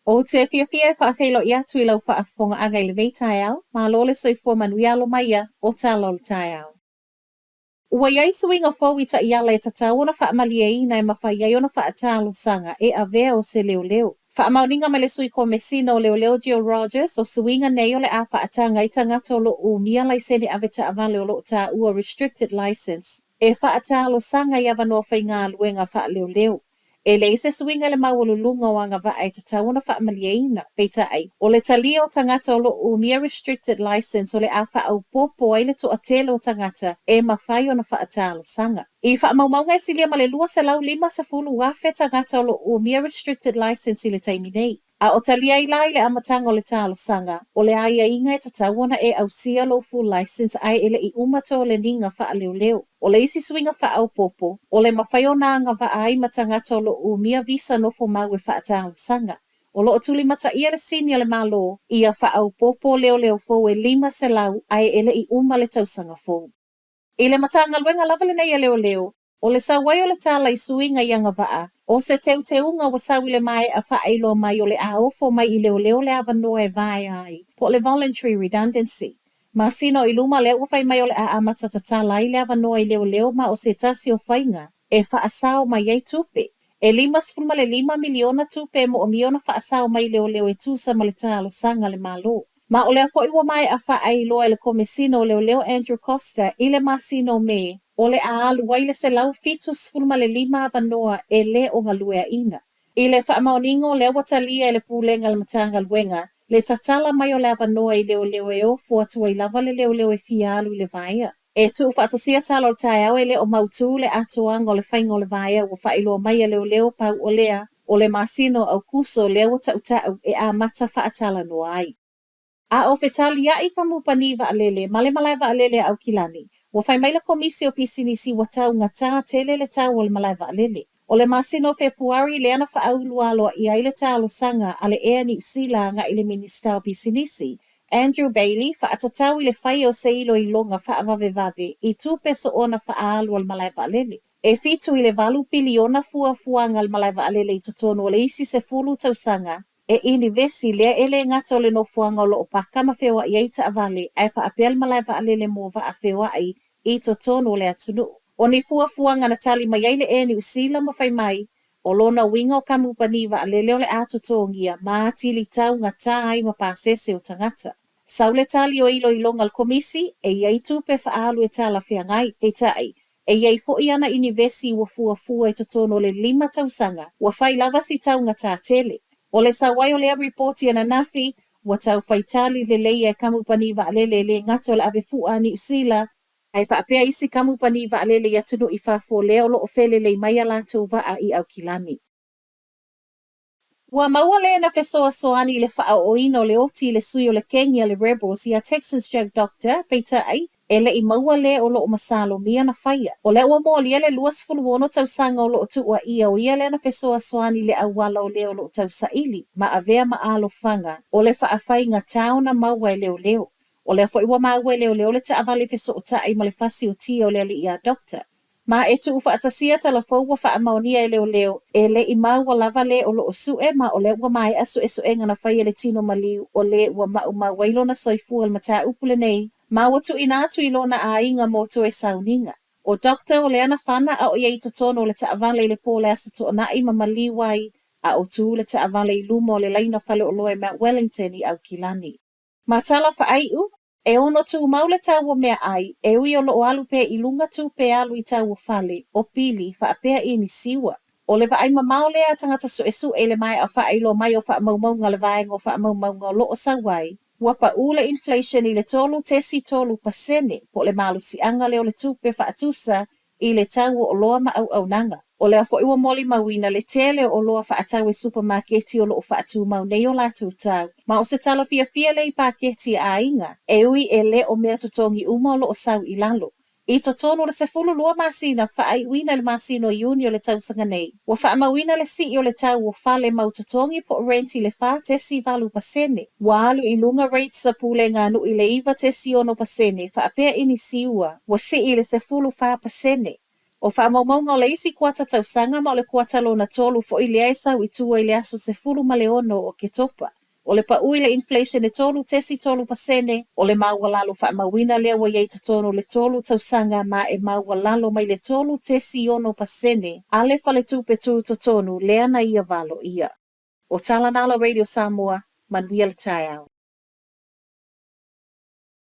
O te fia whaafeilo i atu I lau whaafonga anga I le nei tai au, ma lole soifua manuia alo maia o tā lolo tai au. Ua iai suinga fau I ta iala e tatau ona whaamalia ina e mawhai iai ona whaatalo sanga e avea o se leo leo. Whaamauninga ma le sui ko mesina o leo leo Jill Rogers o suinga nei o le a whaatanga I tangata o lo umia laisene aveta avale o lo ta ua restricted license. E whaatalo sanga I avanoa whai ngā luenga wha leo leo. E le se swinga le mawalulunga o anga va ai tatauna whaamaliaina, peita ai. O le talia o tangata o lo umia restricted license o le a wha au popo ai le to atelo o tangata e mawhai o na whaatalo sanga. I whaamaumaunga e silia ma le lua se lau 5 wafe tangata o lo umia restricted license I le taimi nei. A o talia I lai le amatanga o le talo sanga, o le aia inga e tatawana e au sia lo full license ai ele I umata o le ninga wha leo leo. O le isi swinga wha au popo, o le mawhaiona anga wa ai matangata o lo umia visa nofo mau e wha atalo sanga. O lo o tuli mata ia le sini le malo, ia wha au popo leo leo fo e 5 se lau ai ele I uma le tausanga fo. I le matanga luenga lava le nei leo leo, o le sawai o le tala I suinga I anga waa, o se teunga wa sawi le mai a whaeilo mai o le a ofo mai I leo leo le avanoa e vai ai, po le voluntary redundancy. Ma sino I luma le ufai mai o le a amata tatala I le avanoa I leo leo ma o se tasi o whainga, e whaasao mai ei tupe. E 5 miliona tupe mo o miona whaasao mai leo leo e tusa ma le talo sanga le malo. Ma o lea fo iwa mai a wha ai loa le komesino leo leo Andrew Costa I le masino me, o le a alu waile se lau fitus fulma le 5 avanoa e le o ngaluea ina. I le wha maoningo le watalia le pūlenga le matanga luenga, le tatala mai o le avanoa I leo leo e o fuatua I lava le leo leo e fialu le vaia. E tu whaatasia talo o tai au e le o mautu le atoanga o le whainga o le vaia o whailo mai leo leo pau o lea, o le masino au kuso leo tautau e a mata whaatala no ai. A o fetali ia I ka mupani wa alele, male malai wa alele au kilani. Wa fai maila komisi o pisinisi wa tau ngata tele le tau o le malai wa alele. O le masino Februari le ana wha au lualo I aile talo sanga ale ea ni usila nga ile minista o pisinisi. Andrew Bailey wha atatau I le whai o seilo I longa wha avave vave I tupe so ona wha alu al malai wa alele. E fitu I le 2 biliona fuanga al malai wa alele I totono o le isi se fulu tau sanga. E inivesi lea ele ngata o le nofuanga o loo paka ma whewa I eita avale ai wha apel malai wa alele mo wa a whewa ai I totono o le atunu. O ni fuanga na tali mai eile e ni usila ma whai mai, o lona winga o kamupani wa alele o le atotongia ma atili tau ngata ai ma pasese o tangata. Saule tali o ilo ilonga al komisi e iai tupe wha alu e tala whiangai e tai. E iai fo iana inivesi wa fua e totono le 5 tausanga wa whai lava si tau ngata tele. O le sawai o lea reporti ana nafi, wa tau whaitali le leia e kamupani wa alele le ngata o le ave fua ni usila, ai whaapea isi kamupani wa alele I atunu I whafo leo lo o fele le mai alato wa I au kilani. Wa maua le na fesoa soani le wha o ino le oti le sui o le Kenya le rebels I a Texas Jag Doctor, peita ai, e le I maua le o lo o masalo mia na whaia. O le ua mo lia le 2 tau sanga o lo o tua ia o ia le na fesoa soani le awala o le o lo tau saili, ma avea ma alo fanga, o le whaafai ngā tau na maua e leo leo. O le fo iwa maua e leo leo le ta avale feso o tai ma le fasi o tia o le ali ia doctor. Ma e tu ufa atasia tala fau wa wha amaonia e leo leo, e le I mau wa lava le o lo o sue ma o le ua mai asu e soenga na whaia le tino maliu o le ua ma wailo na soifu al mata upule nei, ma watu inatu I lona a inga moto e sauninga. O doctor o le ana whana a o iei totono o le ta avale le pōle asa to na I ma maliwai, a o tu le ta avale I lumo le laina whale o loe Mount Wellington I au kilani. Ma tala whaaiu, e ono tu maule tau o mea ai, e ui o lo alu pe I lunga tu pe alu I tau o fale, o pili, wha apea I ni siwa. O le vai ma maule a tangata su esu e le mai a wha ilo mai o wha maumaunga le vaenga o wha maumaunga o lo o sawai, wapa ule inflation I le tolu tesi tolu pasene, po le malu si anga leo le tupe wha atusa, I le tau o loa ma au nanga. O le afo iwa moli mawina le tele o loa wha atau e supermarketi o loo wha atu mau nei o latu tau. Ma o se tala fia le I paketi a inga, e ui e le o mea totongi uma o loo sau I lalo. I totono le se fulu lua masina wha ai uina le masino iuni o le tau sanga nei. Wa wha mawina le si o le tau o wha le mau totongi po renti le wha tesi valu pasene. Wa alu I lunga rates sa pule nganu I le iwa tesi ono pasene wha apea ini siua, wa si I le se fulu wha pasene. O whaamaumanga o le isi kuata tausanga ma o le kuata lo na tolu fo i le aisa i tua i le aso se fulu ma le ono o ke topa. O le pa ui le inflation e tolu tesi tolu pasene, o le maualalo whaamawina lea wa iei totono le tolu tausanga ma e maualalo mai le tolu tesi ono pasene, a le fale tupe tu totonu lea na ia valo ia. O Talanala Radio Samoa, manuia le tai au.